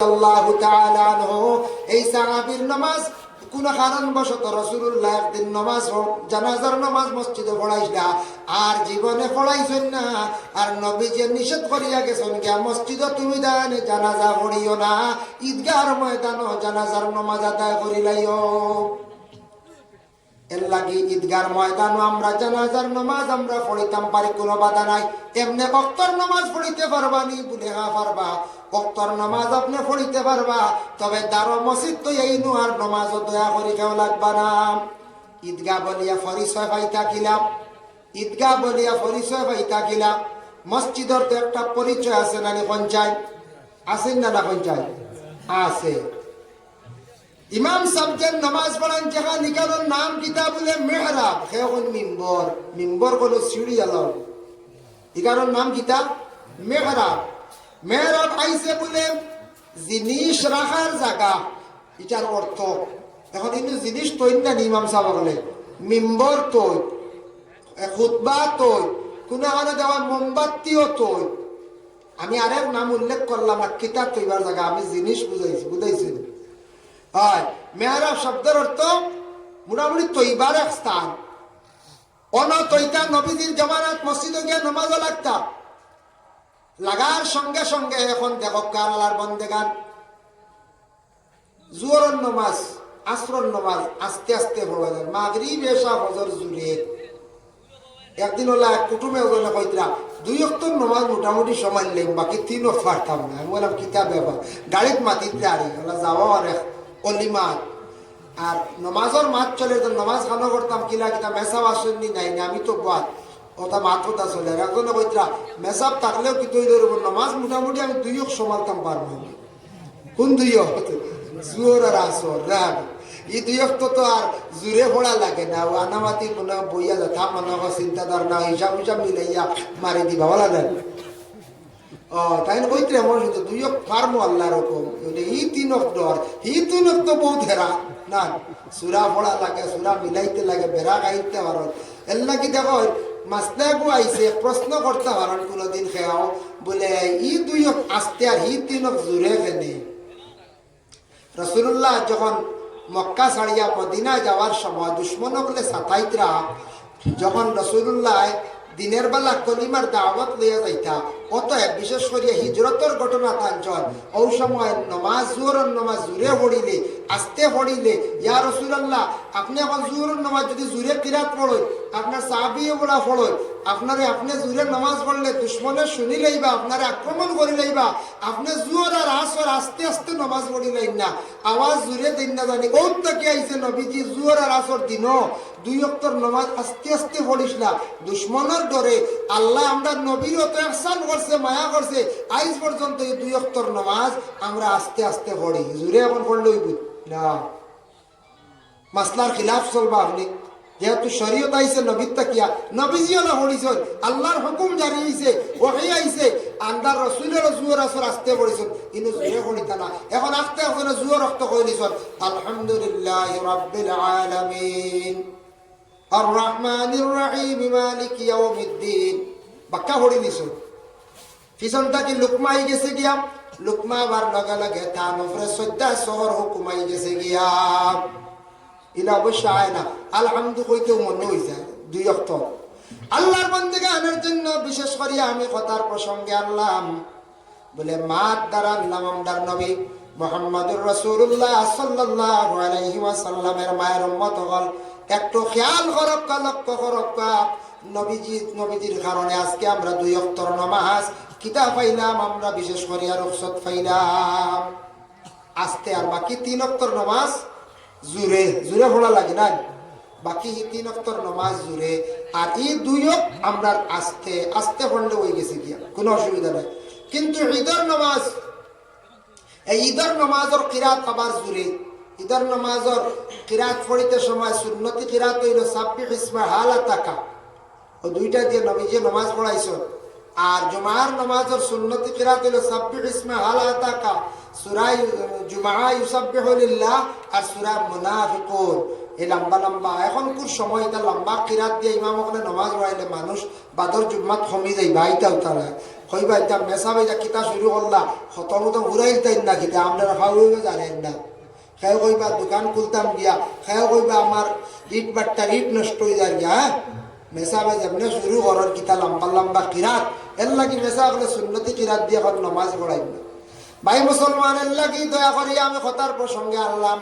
আল্লাহু তাআলা আনহু এই সাহাবীর নামাজ কোন কারণবশত রাসূলুল্লাহ একদিন নামাজ জানাজার নামাজ মসজিদে পড়াইছিলা আর জীবনে পড়াইছেন না। আর নবীজি নিষেধ করিয়া গেছেন গিয়া মসজিদে তুমি দানে জানাজা পড়িও না, ঈদগাহর ময়দানে জানাজার নামাজ আদায় করিলাইও। এর লাগি ঈদগাহর ময়দানে আমরা জানাজার নামাজ আমরা পড়িতাম পারি, কোনো বাধা নাই। এমনি ওয়াক্তের নামাজ পড়িতে পারবা নি বলে পারবা, ওয়াক্তের নামাজ আপনি পড়িতে পারবা, তবে দারো মসজিদ তো এই নোয়ার নামাজ দয়া করি কেউ লাগবা না। ঈদগাহ বলিয়া পরিচয় পাইতা কিলা, ঈদগাহ বলিয়া পরিচয় পাইতা কিলা। মসজিদের তো একটা পরিচয় আছে না পঞ্চায়েত আছেন না, না পঞ্চায়েত আছে। ইমাম সাহেব নামাজ পড়ান যেখানে নিকালোর নাম কিতা বলে মেহরাব, সেখন মিম্বর, মিম্বর হলো সিঁড়ি আলো, ইকারোর নাম কিতা মেহরাব। মেহরাব আইসে বলে জিনিস রাখার জায়গা, এটার অর্থ। এখন কিন্তু জিনিস তৈরি না ইমাম সাহেব বলে মিম্বর তৈ, খুতবা তৈ, কোনো আনে দেওয়ার মোমবাতিও তৈ। আমি আরেক নাম উল্লেখ করলাম না, কিতাব তৈবার জায়গা, আমি জিনিস বুঝাইছি। হয় মেহরাব শব্দের অর্থ মোটামুটি তৈবার এক স্থান। অনতৈতা নবীজির জামানাত মসজিদে গিয়ে নামাজও লাগতা, লাগার সঙ্গে সঙ্গে এখন দেখো আল্লাহর বন্দেগান জোহরের নামাজ আসরের নামাজ আস্তে আস্তে পড়া যায়, মাগরিব এশা ফজর জুড়ে। একদিন হলো এক কুটুমে ওজনে কইতরা দুই ওয়াক্ত নামাজ মোটামুটি সময় লেম, বাকি তিন ওয়াক্ত পারতাম না। আমি বললাম কিতাব ব্যাপার, গাড়িত মাতিতে আরি ওলা যাওয়া আর অলিমাত আর নমাজের মাত চলে, নমাজ খানো করতাম কিলা কিতা মেসাব আসেননি নাই না, আমি তো বাদ ওটা মাত কথা চলে। একজনে কইতরা মেসাব থাকলেও কি তৈরি করবো, নমাজ মোটামুটি আমি দুই ওয়াক্ত সমালতাম পারবো। কোন দুই ওয়াক্ত? জোর আর আসর রাগ, এই দুই ওয়াক্ত তো আর জোরে পড়া লাগে না, ও আনামাতি কোনো বইয়া যথা মনে চিন্তাধার না হিসাব হিসাব মিলাইয়া মারি দিবা বলা যায়। ও তাই কইতে এমন শুধু দুই পারবো আল্লাহ রকম ই তিন ডর, ই তিন তো বহুত হেরা না, সুরা পড়া লাগে, সুরা মিলাইতে লাগে, বেড়া গাইতে পারো। এর লাগি দেখো মাস্তাগু আইসে প্রশ্ন করতে পারেন কোনোদিন খেয়াও বলে ই দুই আস্তে আর ই তিন জোরে কেনে। রাসূলুল্লাহ যখন মক্কা ছাড়িয়া মদিনা যাওয়ার সময় দুশ্মন বলে সাতাইতরা যখন রাসূলুল্লাহ দিনের বেলা কলিমার দাওয়াত লইয়া যাইতা, অতএব বিশেষ করিয়া হিজরতের ঘটনা তাঞ্চল ওই সময় নমাজ জোহরের নমাজ জুড়ে পড়িলে আস্তে পড়িলে ইয়া রাসূলুল্লাহ আপনি এখন জোহরের নমাজ যদি জুড়ে কিরাত পড়ই, আপনার সাহাবীও বলা পড়ই, আপনারে আপনি জুড়ে নমাজ পড়লে দুশ্মনে শুনি লইবা, আপনারে আক্রমণ করি লইবা, আপনি জোহর আর আসর আস্তে আস্তে নমাজ পড়িলেন না, আওয়াজ জুড়ে দিন না জানি কোন থেকে আইছে নবীজি জোহর আর আসর দিন দুই ওয়াক্তের নমাজ আস্তে আস্তে পড়িস না দুশ্মনের ডরে। আল্লাহ আমরা নবীর অত ইহসান করছে, মায়া করছে, আজ পর্যন্ত এই দুই ওয়াক্তের নমাজ আমরা আস্তে আস্তে পড়ি, জুড়ে এখন পড়লেই না। মাসলার খিলাফ চলবা আপনি, যেহেতু শরীয়ত আইছে নবীর তাকিয়া, নবীজিও না পড়িছেন, আল্লাহর হুকুম জারি হইছে, ওহী আইছে, আন্দার রাসূলের জুহর আসর আস্তে পড়িছেন, ইনো জুরে পড়িতা না। এখন আস্তে আস্তে জুহর রক্ত কইলিছেন আলহামদুলিল্লাহি রাব্বিল আলামিন আর রহমানির রহিম মালিকি ইয়াউমিদ্দিন বাক্কা পড়ি নিছেন। পিছনটা কি লুকমা আই গেছে গিয়া, লুকমা বার লগে লগে তার উপরে 14 শহর হুকুম আই গেছে গিয়া। ইলা অবশ্য আয় না, আলহামদু কইতেও মনে হয়ে যায় দুই ওয়াক্ত। আল্লাহর বান্দাগানের জন্য বিশেষ করে আমি কথার প্রসঙ্গে আনলাম বলে মাত দ্বারা আল্লাহ আমদার নবী মুহাম্মদুর রাসূলুল্লাহ সাল্লাল্লাহু আলাইহি ওয়াসাল্লামের মায়ের উম্মত হল একটু খেয়াল করক্কা, লক্ষ্য করক্কা। নবীজির কারণে আজকে আমরা দুই ওয়াক্তের নামাজ কিতা পাইলাম, আমরা বিশেষ করে আর রুখসত পাইলাম আস্তে, আর বাকি তিন ওয়াক্তের নামাজ জুড়ে জুড়ে পড়া লাগে না, বাকি তিন ওয়াক্তের নামাজ জুড়ে। আর এই দুই ওয়াক্ত আমরা আস্তে আস্তে পড়লে হয়ে গেছে গিয়া, কোনো অসুবিধা নাই। কিন্তু ঈদের নামাজ, এই ঈদের নামাজের কিরাত আবার জুড়ে। ঈদের নামাজের কিরাত পড়িতে সময় সুন্নতি কিরাত হইল সাব্বিহ ইসমা হালাতাকা, ও দুইটা দিয়ে নবীজি নামাজ পড়াইছেন। আর জুমার নামাজের সুন্নতি কিরাত হইল সাব্বিহ ইসমা হালাতাকা, সূরা জুমআ ইউসাব্বিহু লিল্লাহ আর সূরা মুনাফিকুন। এই লম্বা লম্বা এখন কোন সময় এটা লম্বা কিরাত দিয়ে ইমাম ওখানে নামাজ পড়াইলে মানুষ বাদর জুম্মাত কমি যায়, ভাইটাও তারা কইবা এটা মেসা ভাইয়া কিতা শুরু করলা খতম তো উড়াই তাই না কিতা আপনারা খাওয়াইবে জানেন না। খেয়ে কইবা দোকান খুলতাম গিয়া, খেয়ে কইবা আমার ইট বাট্টার ইট নষ্ট হয়ে যায় গিয়া। হ্যাঁ, মেসা ভাই যেমনি শুরু করার কিতা লম্বা লম্বা কিরাত, এর লাগি মেসা বলে সুন্নতি কিরাত দিয়ে এখন নমাজ পড়াইব। ভাই মুসলমান, এর লাগি দয়া করি আমি কথার প্রসঙ্গে আনলাম।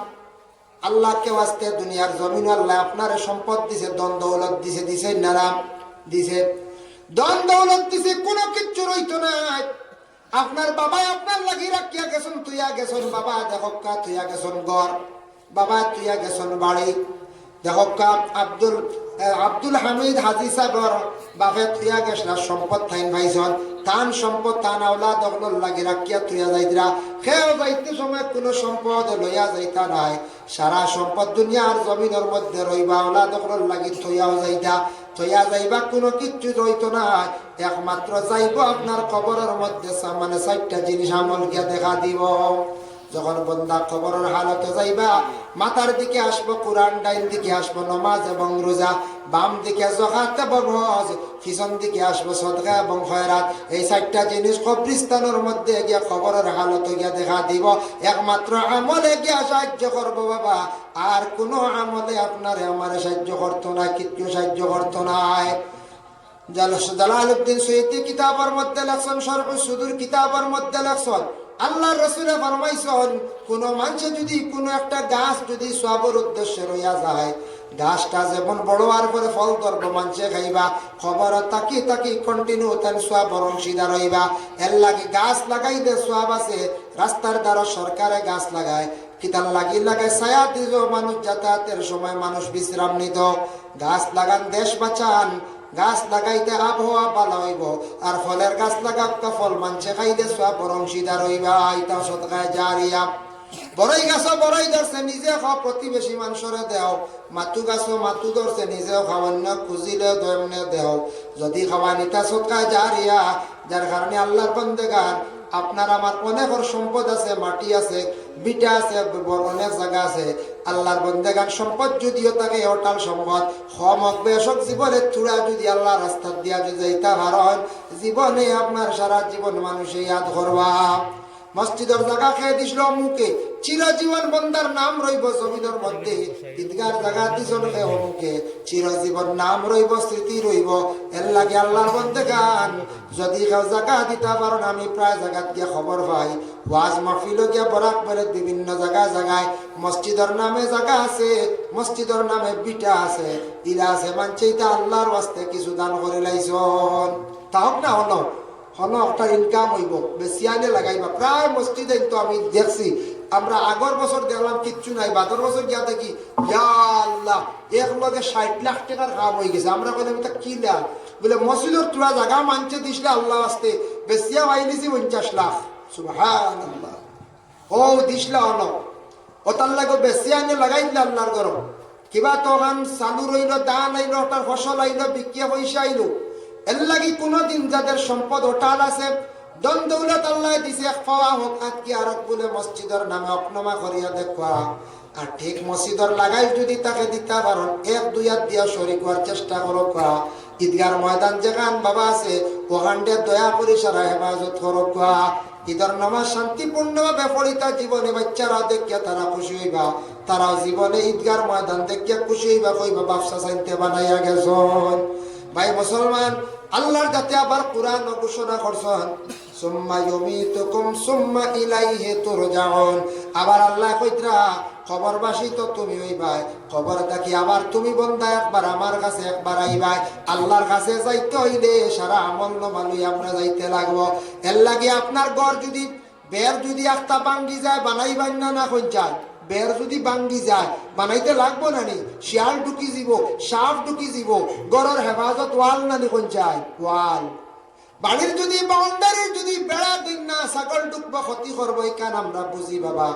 আল্লাহকে ওয়াস্তে দুনিয়ার জমিন আল্লাহ আপনার সম্পদ দিছে, দন দৌলত দিছে, দিছে নারাম দিছে, দন দৌলত দিছে, কোনো কিচ্ছু রইতো নাই। আপনার বাবা আপনার লাগি রাখিয়া গেছেন, তুইয়া গেছেন বাবা দেখকা, তুইয়া গেছেন ঘর, বাবা তুইয়া গেছেন বাড়ি দেখকা। আব্দুল হামিদ হাজি সাহেবর বাপে তুইয়া গেছ না সম্পদ থাইন ভাইজন, তান সম্পদ তান আওলাদ অগলর লাগি রাখিয়া তুইয়া যাইতরা। খেয়েও যাইতে সময় কোনো সম্পদ লইয়া যাইতা নাই, সারা সম্পদ দুনিয়ার জমিনের মধ্যে রইবা, আওলাদ অগলর লাগি থইয়াও যাইতা, থইয়া যাইবা, কোনো কিচ্ছু রইতো না। একমাত্র যাইব আপনার কবরের মধ্যে মানে 4টা জিনিস আমল গিয়া দেখা দিব। যখন বন্দা কবরের হালতে যাইবা, মাথার দিকে আসবো কোরআন, ডাইন দিকে আসবো নমাজ এবং রোজা, বাম দিকে যাকাত এবং হজ, পিছন দিকে আসবো সদকা এবং খয়রাত। এই 4টা জিনিস কবরস্থানের মধ্যে গিয়া কবরের হালতে গিয়া দেখা দিব। একমাত্র আমলে গিয়া সাহায্য করবো বাবা, আর কোনো আমলে আপনারে আমার সাহায্য করতো না, কিচ্ছু সাহায্য করতো নাই। জালালউদ্দিন সুয়ুতি কিতাবের মধ্যে লেখছেন, শরহ সুদূর কিতাবের মধ্যে লেখছেন, আল্লাহ রসুলে ফরমাইছেন কোন মানুষ যদি কোনো একটা গাছ যদি সওয়াবের উদ্দেশ্যে রইয়া যায়, গাছটা যেমন বড় হওয়ার পরে ফল ধরবো, মানুষে খাইবা, খবর তাকি তাকি কন্টিনিউ তেন সওয়াবের অংশীদার হইবা। এর লাগে গাছ লাগাই দে সওয়াব আছে। রাস্তার দ্বারা সরকারে গাছ লাগায়, কিতাল লাগি লাগায় ছায়া দিল, মানুষ যাতায়াতের সময় মানুষ বিশ্রাম নিত। গাছ লাগান দেশ বাঁচান, গাছ লাগাইতে আবহাওয়া ভালো হইব, আর ফলের গাছ লাগাক ফল মানছে খাইতে সওয়াবের অংশীদার হইবা। এটা সদকায়ে জারিয়া। বড়ই গাছও বড়ই ধরছে নিজে খাও, প্রতিবেশী মানুষরে দেও। মাতু গাছও মাতু ধরছে নিজেও খাও, অন্য খুঁজিলে দমনে দেও। যদি খাওয়া নিতা সদকায়ে জারিয়া। যার কারণে আল্লাহর বান্দাগান, আপনার আমার অনেকের সম্পদ আছে, মাটি আছে, বিটা আছে, অনেক জায়গা আছে। আল্লাহর বান্দাগান সম্পদ যদিও থাকে অটাল সম্পদ, হমক বেশক জীবনে চূড়া যদি আল্লাহ রাস্তা দিয়া যদি যাইতা পারেন, জীবনে আপনার সারা জীবন মানুষে ইয়াদ করবা। মসজিদের জায়গা খেয়ে দিছিল মুখে, চিরজীবন বন্দার নাম রইব জমিনের মধ্যে। ঈদগার জায়গা দিছিল খেয়ে মুখে, চিরজীবন নাম রইব, স্মৃতি রইব। এর লাগে আল্লাহর বান্দাগান যদি কেউ জায়গা দিতে পারেন, আমি প্রায় জায়গাত গিয়ে খবর পাই, ওয়াজ মাহফিলও গিয়া বরাক বেড়ে বিভিন্ন জায়গায় মসজিদের নামে জায়গা আছে, মসজিদের নামে বিটা আছে, ইরা আছে, মানছে এটা আল্লাহর ওয়াস্তে কিছু দান করে লাইছন। তাহক না হলো হলো একটা ইনকাম হইব, বেশি আইনে লাগাইবা। প্রায় মসজিদে তো আমি দেখছি, আমরা আগর বছর দেখলাম কিচ্ছু নাই, বাদর বছর গিয়া দেখি ইয়া আল্লাহ 1 লাখ টাকার কাম হয়ে গেছে। আমরা কইলাম এটা কি লাভ? বলে মসজিদের তুলা জায়গা মানছে দিছিলে আল্লাহ আসতে, বেশিয়া পাইলিছি 50 লাখ। সুবহানাল্লাহ। ও দিসলা হলো ওটার লাগে বেশি আইনে লাগাই দিলে আল্লাহর গরম। কিবা তখন চালু রইল, দান আইলো, ওটার ফসল আইলো, বিক্রিয়া পয়সা আইলো। এর লাগি কোনদিন যাদের সম্পদ ওটাল আছে, দন দৌলত আল্লাহ দিছে, এক পাওয়া হোক আজকে আর বলে মসজিদের নামে অপনমা করিয়া দেখবা। আর ঠিক মসজিদের লাগাই যদি তাকে দিতে পারো, 1-2 হাত দিয়া শরীক হওয়ার চেষ্টা করো। ঈদগার ময়দান যেখান বাবা আছে, ওখানটা দয়া করে সারা হেফাজত করো। ঈদের নামাজ শান্তিপূর্ণভাবে পড়িতা জীবনে বাচ্চারা দেখিয়া তারা খুশি হইবা, তারাও জীবনে ঈদগার ময়দান দেখিয়া খুশি হইবা, কইবা ব্যবসা চাইতে বানাইয়া গেছন। ভাই মুসলমান, আল্লাহর যাতে আবার কোরআন ঘোষণা করছেন, সুম্মা ইউমিতুকুম সুম্মা ইলাইহি তুরজাউন। আবার আল্লাহ কইতরা খবরবাসী তো তুমি হইবাই, খবর দেখি আবার তুমি বন্দা একবার আমার কাছে একবার আইবাই। আল্লাহর কাছে যাইতে হইলে সারা আমল নামা লইয়া আমরা যাইতে লাগবো। এর লাগে আপনার ঘর যদি বের যদি একটা ভাঙ্গি যায়, বানাইবেন না কোন যায়? বের যদি ভাঙ্গি যায় বানাইতে লাগবো না নি? শিয়াল ঢুকি যাব, সাপ ঢুকি যাব, গড়ের হেফাজত ওয়াল না নি কোন যায়? ওয়াল। বাড়ির যদি বাউন্ডারির যদি বেড়া দিন না, ছাগল ঢুকবো, ক্ষতি করবো, এই কান আমরা বুঝি বাবা।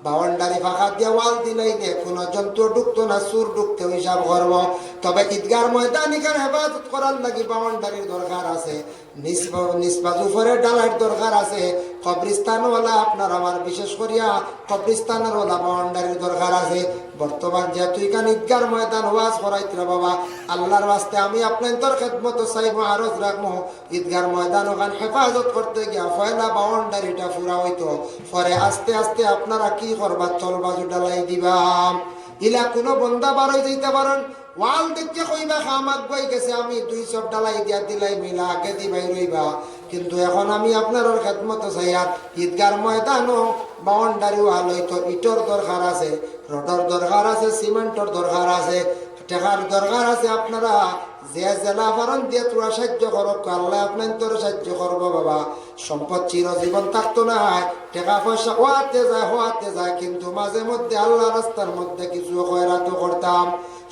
বাউন্ডারি ফাঁকা দিয়ে ওয়াল দিলাই নে, কোনো জন্তু ঢুকতো না, সুর ঢুকতে হিসাব করবো। তবে ঈদগার ময়দান এখানে হেফাজত করার লাগি বাউন্ডারির দরকার আছে। নিসবাজ উপরে ডালার দরকার আছে, কবরিস্তানওয়ালা আপনার আমার বিশেষ করিয়া কবরিস্তানের ওলা বাউন্ডারির দরকার আছে। বর্তমান যেহেতু এখানে ঈদগার ময়দান ওয়াজ করাইতরা বাবা, আল্লাহর ওয়াস্তে আমি আপনার তোর খেদমত চাইবো, আরজ রাখবো ঈদগার ময়দান ওখান হেফাজত করতে গিয়া পয়লা বাউন্ডারিটা পুরা হইতো, পরে আস্তে আস্তে আপনারা কি করবা, চলবাজু ডালাই দিবা। ইলা কোনো বন্দা বারোই দিতে পারেন, ওয়াল দেখে কইবা খামাক বই গেছে আমি 200 ডালাই দিয়া দিলাই মিলা আগে দিবাই রইবা। কিন্তু এখন আমি আপনার খেদমত চাইয়া ঈদগার ময়দানও বাউন্ডারি ওয়াল হইতো, ইটর দরকার আছে, রডর দরকার আছে, সিমেন্টর দরকার আছে, টেকার দরকার আছে। আপনারা যে জেলা পারেন দিয়ে তোরা সাহায্য করক, আল্লাহ আপনার তোর সাহায্য করবো বাবা। সম্পদ চিরজীবন থাকতো না, টাকা পয়সা হওয়াতে যায়, কিন্তু মাঝে মধ্যে আল্লাহ রাস্তার মধ্যে কিছু খয়রাত করতাম,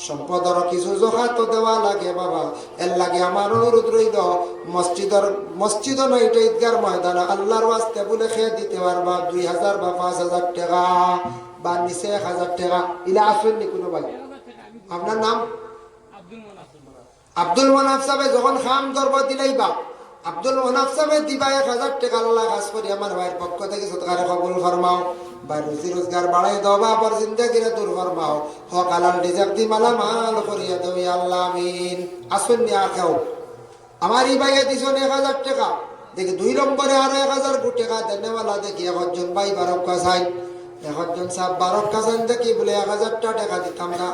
সম্পদের কিছু জোখাত দেওয়া লাগে বাবা। এর লাগে আমার অনুরোধ রইল, মসজিদ নয় এটা ঈদগার ময়দান, আল্লাহর ওয়াস্তে বলে খেয়ে দিতে পারবা 2000 বা 5000 টাকা বা নিচে 1000 টাকা। ইলা আসেননি কোনো ভাই? আপনার নাম? আব্দুল মনাফ সাহেব যখন খাম দরব দিলাইবা, আব্দুল মনাফ সাহেব দিবা 1000 টাকা, আল্লাহ খাস করি আমার ভাইয়ের পক্ষ থেকে সৎকারে কবুল ফরমাও, ভাই রুজি রোজগার বাড়াই দাও, বাবার জিন্দেগিরে দূর ফরমাও, হক হালাল রিজক দি মালা মাল করিয়া দাও ইয়া আল্লাহ আমিন। আসুন নি আর খাও, আমার এই ভাইয়ে দিছেন 1000 টাকা, দেখি 2 নম্বরে আরো 1000 টাকা দেনেওয়ালা দেখি একজন ভাই বারক্কা চাই, একজন সাহেব বারক্কা চাই দেখি বলে 1000 টাকা দিতাম না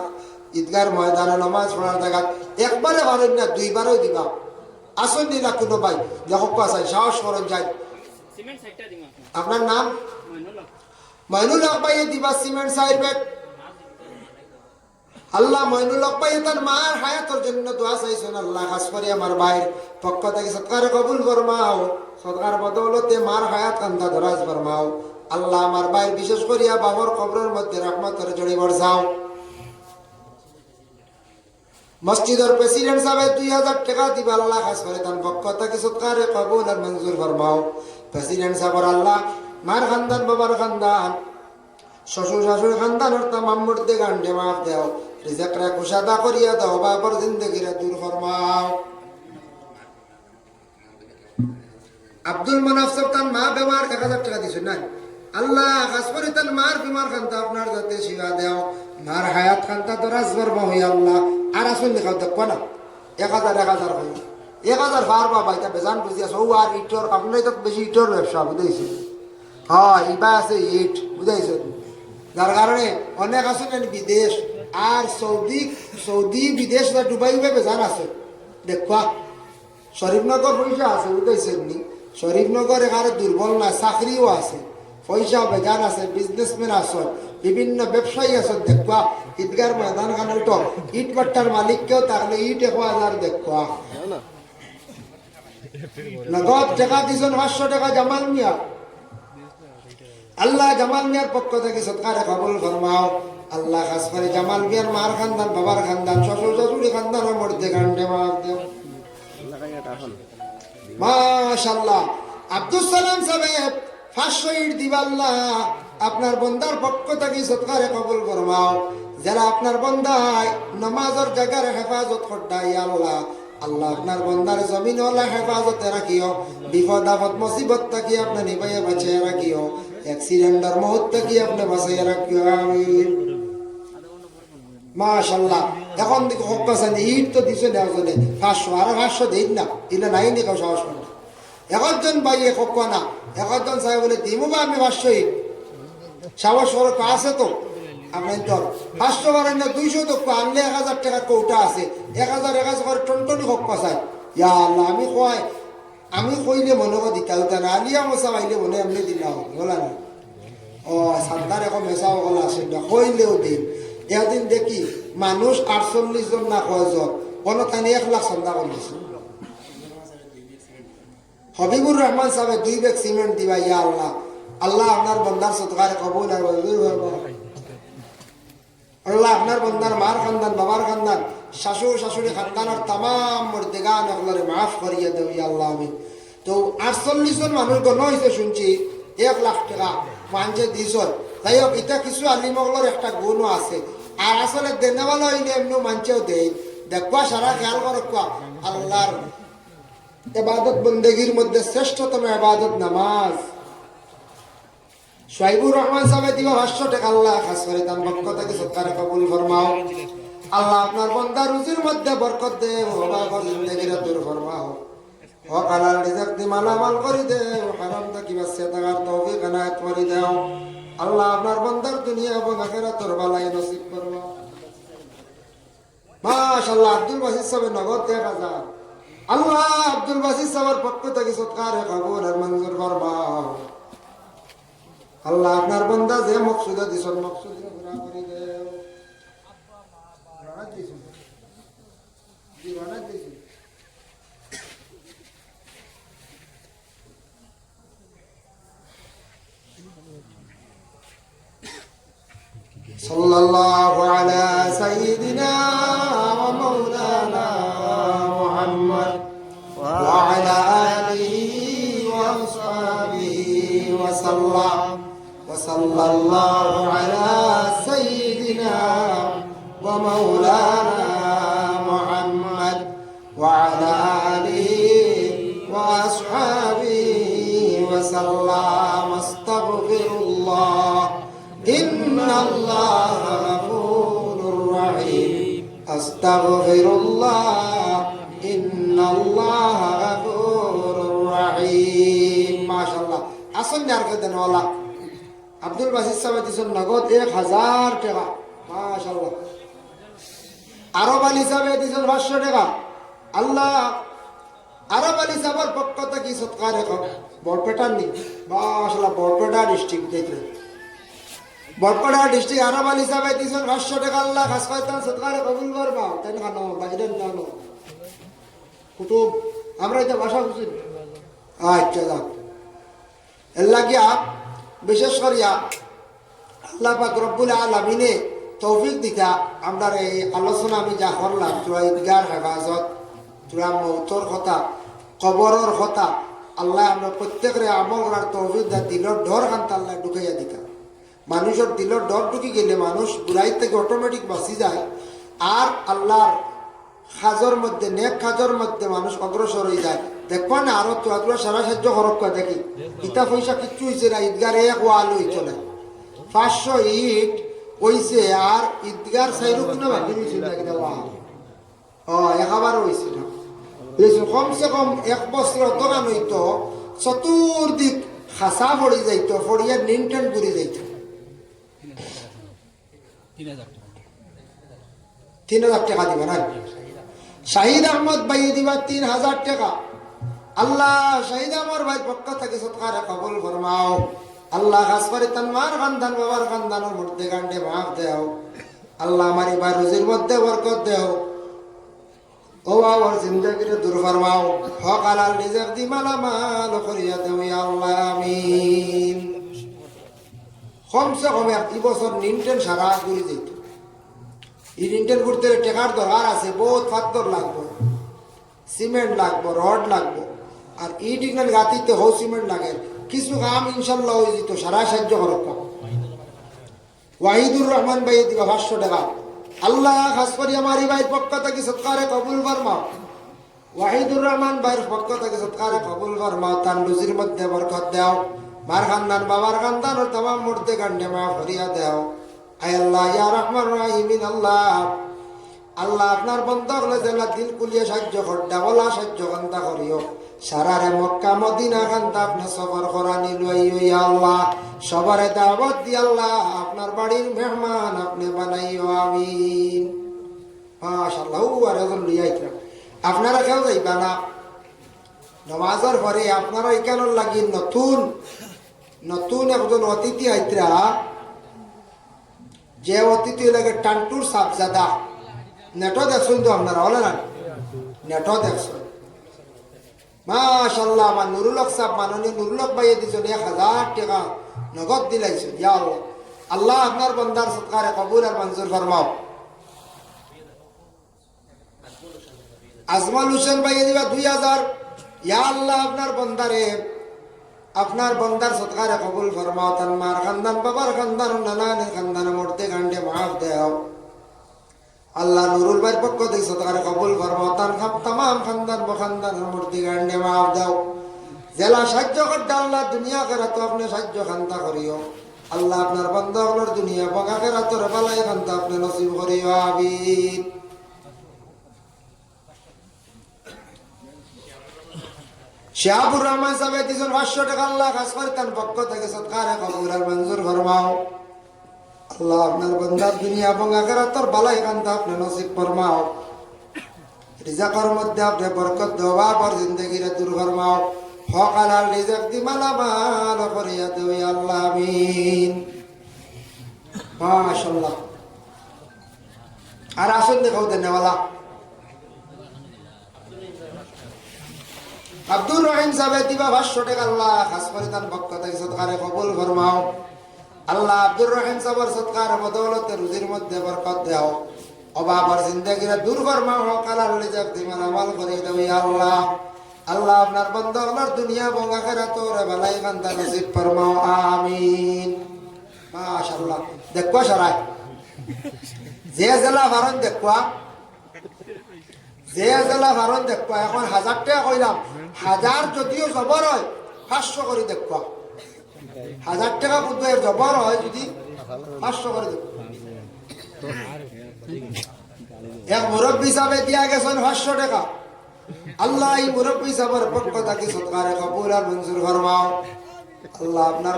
ঈদগার ময়দানে নামাজ পড়ার জায়গা, একবারে পারেন না 2 বারও দিবা। আসুন নিলা কোনো ভাই যখন চাই সাহস করেন যাই। আপনার নাম? মইনুল হক ভাই দিবা সিমেন্ট সাহেব। আল্লাহ মইনুল হক ভাই তার মার হায়াতের জন্য দোয়া চাইছেন, আল্লাহ খাস করে আমার ভাইয়ের পক্ষ থেকে সৎকার কবুল ফরমাও, সৎকার বদৌলতে মার হায়াত কান্দা দরাজ ফরমাও। আল্লাহ আমার ভাইয়ের বিশেষ করিয়া বাবার কবরের মধ্যে রহমতের জড়ি বর্ষাও। মসজিদের প্রেসিডেন্ট সাহেব 2000 টাকা দিবা, আল্লাহ খাস করে তার পক্ষ থেকে সৎকারে কবুল আর মঞ্জুর ফরমাও। প্রেসিডেন্ট সাহেব আল্লাহ মার খানদান, বাবার খানদান, শ্বশুর শাশুড়ি খানদানের তামাম মুর্দে গান্ডে মাফ দেও, রিজেকরা কুশাদা করিয়া দাও, বাবার জিন্দগিরে দূর ফরমাও। আব্দুল মনাফ সাহেব তার মা বেমার 1000 টাকা দিছে না, আল্লাহ খাস করে তার মার বিমার খান্তা আপনার যাতে শিবা দেও, মার হায়াত খান্তা দরাজ ফরমাও ইয়া আল্লাহ। আর আসুন দেখাও দেখবো না 1000 হই 1000 পারবা ভাইটা বেজান বুঝিয়াছ, ও আর ইটর আপনার তো বেশি ইটর ব্যবসা বুঝাইছে, হ্যাঁ ইবা আছে ইট বুঝাইছে, যার কারণে অনেক আসেন বিদেশ আর সৌদি বিদেশ বা ডুবাই বেজান আছে দেখবা। শরীফনগর পয়সা আছে বুঝাইছেন নি, শরীফনগর এখানে দুর্বল না, চাকরিও আছে, পয়সা বেজান আছে, বিজনেসম্যান আছে, বিভিন্ন ব্যবসায়ী আছে দেখবা। ঈদগার ময়দান খানে তো ইট বাট্টার মালিককেও তাহলে ইট 1000 দেখবা। নগদ টাকা দিছেন 500 টাকা জামাল মিয়া, আল্লাহ জামাল মিয়ার পক্ষ থেকে সৎকারে কবুল ফরমাও। আল্লাহ খাস করে জামাল মিয়ার মার খানদান, বাবার খানদান, শ্বশুর শাশুড়ি খানদানের মধ্যে গান্ডে মাফ দেও মাশাআল্লাহ। আব্দুল সালাম সাহেব 500 ইট দিবা, আল্লাহ আপনার বন্দার পক্ষ থেকে সৎকারে কবুল ফরমাও। যারা আপনার বন্দায় নামাজের জায়গার হেফাজত করতাই আল্লাহ, আল্লাহ আপনার বন্দার জমিন ওলা হেফাজতে রাখিও, বিপদ আপদ মুসিবত থাকি আপনি নিবাইয়ে বাঁচিয়ে রাখিও, অ্যাক্সিডেন্টের মুহূর্ত থাকি আপনি বাঁচিয়ে রাখিও আমিন মাশাআল্লাহ। এখন দেখো হকাসান ইট তো দিছে না জনে 500 আর 500 দেই না, ইলা নাই নি কাউ সাহস করে একজন ভাইয়ে হকা না, একজন সাহেব বলে দিমু বা আমি 500 ইট সাহস করে আছে তো আপনার তোর 500 করেন না 200 তো আনলে 1000 টাকা কৌটা আছে, 1000 করে টনটনি হকা চাই ইয়া আল্লাহ। আমি কইলে মনে করে দিতা হইতা না, আলিয়া মশা পাইলে মনে এমনি দিলা বলা না, ও সান্তার এখন মেশাও গলা আছে না কইলেও দিন। এদিন দেখি মানুষ 48 জন না কয়জন, কোনো তাই 1 লাখ সন্ধ্যা করছে। হবিবুর রহমান সাহেব 2 ব্যাগ সিমেন্ট দিবা ইয়া আল্লাহ, আল্লাহ আপনার বন্দার সৎকারে কবুল আর মঞ্জুর ফরমাও। আল্লাহ আপনার বন্দার মার খানদান, বাবার খানদান, শাশুড় শাশুড়ি খানদানের তামাম মুর্দেগান ওগুলোরে মাফ করিয়ে দেও ইয়া আল্লাহ আমিন। তো 48 জন মানুষ গণ হয়েছে শুনছি 1 লাখ টাকা মানছে দিছ। যাই হোক এটা কিছু আলিমগুলোর একটা গুণও আছে, আর আসলে দেনেওয়ালা হইলে এমনি মানছেও দেয় দেখবা সারা খেয়াল করবা। আল্লাহর ইবাদত বন্দেগীর মধ্যে শ্রেষ্ঠতম ইবাদত নামাজ। শোয়াইবুর রহমান সাহেব দিবা 500 টাকা আল্লাহ খাস করে তার পক্ষ থেকে সৎকার কবুল ফরমাও। আল্লাহ আপনার বান্দা রুজির মধ্যে বরকত দে, বাবা জিন্দেগিরে দূর ফরমাও। হক হালাল রিজিক দি মালামাল করে দে, হারাম থেকে বাঁচিয়ে থাকার তৌফিক এনায়েত করে দাও। আল্লাহ আপনার বান্দার দুনিয়া এবং আখিরাতের বালাই নসিব ফরমাও। মাশাআল্লাহ আব্দুল বাসির সাহেব নগদ 1000। আল্লাহ আব্দুল বাসির সাহেবের পক্ষ থেকে সৎকার কবুল আর মঞ্জুর ফরমাও। আল্লাহ আপনার বান্দা যে মকসুদে দিছেন মকসুদ পুরা করে দেও। সাল্লাল্লাহু আলা সাইয়্যিদিনা ওয়া মাওলানা মুহাম্মদ ওয়া আলা আলিহি ওয়া আসহাবিহি ওয়া সাল্লাম। وصلى الله على سيدنا ومولانا محمد وعلى آله وأصحابه وسلم. استغفر الله إن الله غفور رحيم. استغفر الله إن الله غفور رحيم. ما شاء الله. أصلا نركض والله. আব্দুল বাসির সাহেব দিয়েছেন নগদ 1000 টাকা। মাশাআল্লাহ। আরব আলী সাহেব দিয়েছেন 500 টাকা। আল্লাহ আরব আলী সাহেবের পক্ষ থেকে সৎকার বরপেটার নি। মাশাআল্লাহ বরপেটা ডিস্ট্রিক্ট দেখলে বরপেটা ডিস্ট্রিক্ট আরব আলী সাহেব দিয়েছেন 500 টাকা। আল্লাহ খাস করে তার সৎকার কবুল করবা। তাই না বাইরের জানো কুতুব আমরা এটা ভাষা বুঝি। আচ্ছা যাক এর লাগিয়া বিশেষ করিয়া আল্লাহ পাক রব্বুল আলামিনে তৌফিক দিতা আমরা এই আলোচনা আমি যা করলাম তোরা ঈদগার হেফাজত তোরা মৌতর কথা কবরের কথা আল্লাহ আমরা প্রত্যেকের আমল করার তৌফিক দা দিলর ডর খান্তা আল্লাহ ঢুকাইয়া দিতা। মানুষের দিলর ডর ঢুকি গেলে মানুষ বুড়াই থেকে অটোমেটিক বাঁচি যায় আর আল্লাহর খাজর মধ্যে নেক খাজর মধ্যে মানুষ অগ্রসর হয়ে যায়। দেখবা না আরো তোরা সারা সাহায্য খরচ করে দেখি ইটা পয়সা কিচ্ছু হয়েছে না। ঈদগার এক ওয়াল হইতো না 500 ইট হইছে আর ঈদগার সাইরুক না বাকি হয়েছিল একাবার হয়েছে না। কমসে কম 1 বছর দোকান হইতো চতুর্দিক খাসা পড়ি যাইত ফড়িয়া নিনটেন করে যাইত। 3000 টাকা দিবা না। শাহিদ আহমদ ভাই দিবা 3000 টাকা। আল্লাহ শাহিদ আমার ভাই পক্ষ থেকে সৎকার কবুল ফরমাও। আল্লাহ খাস করে তানমার খানদান বাবার খানদানের মধ্যে গান্ডে মাফ দেও। আল্লাহ আমার ভাই রুজির মধ্যে বরকত দেও। ও বাবার জিন্দেগিরে দূর ফরমাও। হক হালাল রিজিক দি মালামাল করিয়া দেও ইয়া আল্লাহ আমিন। কমসে কম 1 বছর নিনটেন সারা ঘুরে যেত। এই নিনটেন ঘুরতে টাকার দরকার আছে, বহুত পাথর লাগবে, সিমেন্ট লাগবে, রড লাগবে আর ইট ইগনাল গাতিতে হো সিমেন্ট লাগে। কিছু কাম ইনশাল্লাহ হয়ে যেত সারা সাহায্য করক্কা। ওয়াহিদুর রহমান ভাই দিবা 500 টাকা। আল্লাহ খাস করি আমার এই ভাইয়ের পক্ষ থেকে সৎকারে কবুল ফরমাও। ওয়াহিদুর রহমান ভাইয়ের পক্ষ থেকে সৎকারে কবুল ফরমাও। তার রুজির মধ্যে বরকত দাও। মার খানদান বাবার খানদান ও তামাম মূর্তি গান্ডে মা ফরিয়া দাও। আয় আল্লাহ ইয়া রহমান রাহিমিন আল্লাহ আল্লাহ আপনার বন্ধ হলে যেন দিল কুলিয়ে সাহায্য কর, ডাবলা সাহায্য কান্তা করিও। সারারে মক্কা মদিনা কান্তা আপনি সফর করা নিল আল্লাহ। সবারে দাওয়াত দি আল্লাহ আপনার বাড়ির মেহমান আপনি বানাইও আমিন। মাশাআল্লাহ আর একজন লইয়াইতরা আপনারা কেউ যাইবা না নামাজের পরে আপনারা এখানে লাগি নতুন নতুন একজন অতিথি আইতরা। যে অতিথি লাগে টান্টুর সাবজাদা নেটও দেখছেন তো আপনারা হলে না নেটও দেখছেন। মাশাআল্লাহ আমার নুরুল হক সাহেব মাননীয় নুরুল হক ভাইয়ে দিয়েছেন 1000 টাকা নগদ দিলাইছেন। ইয়া আল্লাহ আল্লাহ আপনার বন্দার সৎকারে কবুল আর মঞ্জুর ফরমাও। আজমাল হোসেন ভাইয়ে দিবা 2000। ইয়া আল্লাহ আপনার বন্দার সৎকারে কবুল ফরমাও। তার মার খানদান বাবার খানদান নানানের খানদান মরতে গান্ডে মাফ দেও। আল্লাহ নুরুল ভাইয়ের পক্ষ থেকে সদকারে কবুল ফরমাও। তার তামাম খানদান বখানদানের মূর্তি গান্ডে মাফ দাও। জেলা সাহায্য করতে আল্লাহ দুনিয়া খেরাতো আপনি সাহায্য খান্তা করিও। আল্লাহ আপনার বন্ধ হলোর দুনিয়া বগা খেরাতর বালাই খান্তা আপনি নসিব করিও। আমিন। শাহাবুর রহমান সাহেব দিয়েছেন 500 টাকা। আল্লাহ খাস করে তার পক্ষ থেকে সদকারে কবুল আর মঞ্জুর ফরমাও। আল্লাহ আপনার বন্দার দুনিয়া এবং আখিরাতের বালাই কান্তা আপনি নসিব ফরমাও। রিজাকের মধ্যে আপনি বরকত দাও, বাবার জিন্দেগিরে দূর ফরমাও। হক হালাল রিজক দি মালামাল করিয়া দেও ইয়া আল্লাহ। আমিন। মাশাআল্লাহ। আর আসুন দেখাও দেনেওয়ালা আব্দুর রহিম সাহেব দিবা 500 টাকা। আল্লাহ খাস করে তার পক্ষ থেকে সদকারে কবুল ফরমাও। আল্লাহ আব্দুর রহিম সাহেবের সদকার বদৌলতে রুজির মধ্যে বরকত দাও, অভাবের জিন্দেগিরে দূর ফরমাও। কালার রিজক দি মালামাল করে দাও ইয়া আল্লাহ। আল্লাহ আপনার বন্ধ আপনার দুনিয়া এবং আখিরাতের বালাই কান্তা নসিব ফরমাও। আমিন। মাশাআল্লাহ। দেখবা সরাই যে জেলা ভারত দেখবা, যে জেলা ভারত দেখবা। এখন 1000 টাকা কইলাম, 1000 যদিও জবর হয় 500 করে দেখবা। 1000 টাকা বুদ্ধের জবর হয় যদি 500 করে দেখবা। এক মুরব্বী হিসাবে দিয়া গেছেন 500 টাকা। আল্লাহ এই মুরব্বী হিসাবের পক্ষ থেকে সদকারে কবুল আর মঞ্জুর ফরমাও। আল্লাহ আপনার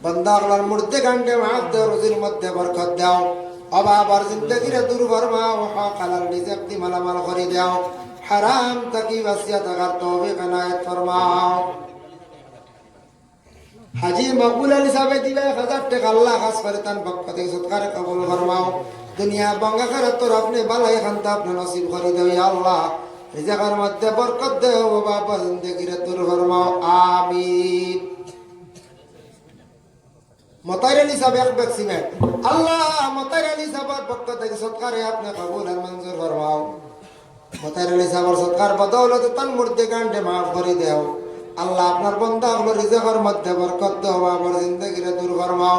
বান্দা আল্লাহর মূর্তি গান্ডে মাফ দাও, রুজির মধ্যে বরকত দাও, অভাবের জিন্দেগিরে দূর ফরমাও। হক হালাল রিজক দি মালামাল করে দাও, হারাম থেকে বাঁচিয়া থাকার তৌফিক এনায়েত ফরমাও। হাজি মকবুল আলী সাহেব দিলে 1000 টাকা। আল্লাহ খাস করে তার পক্ষ থেকে সদকারে কবুল ফরমাও। দুনিয়া বঙ্গা খেরাতর আপনি বালাই খান্তা আপনি নসিব করে দেও ইয়া আল্লাহ। রিজকের মধ্যে বরকত দেও, বাবার জিন্দেগিরে দূর ফরমাও। আমিন। মতাইর আলী সাহেব 1 ব্যাগ সিমেন্ট। আল্লাহ মতাইর আলী সাহেবের পক্ষ থেকে সদকারে আপনি কবুল আর মঞ্জুর ফরমাও। মতাইর আলী সাহেবের সদকার বদৌলতে তার মূর্তি গান্ডে মাফ করে দেও। আল্লাহ আপনার বন্ধা হলো রিজকের মধ্যে বরকত দেও, বাবার জিন্দেগিরে দূর ফরমাও।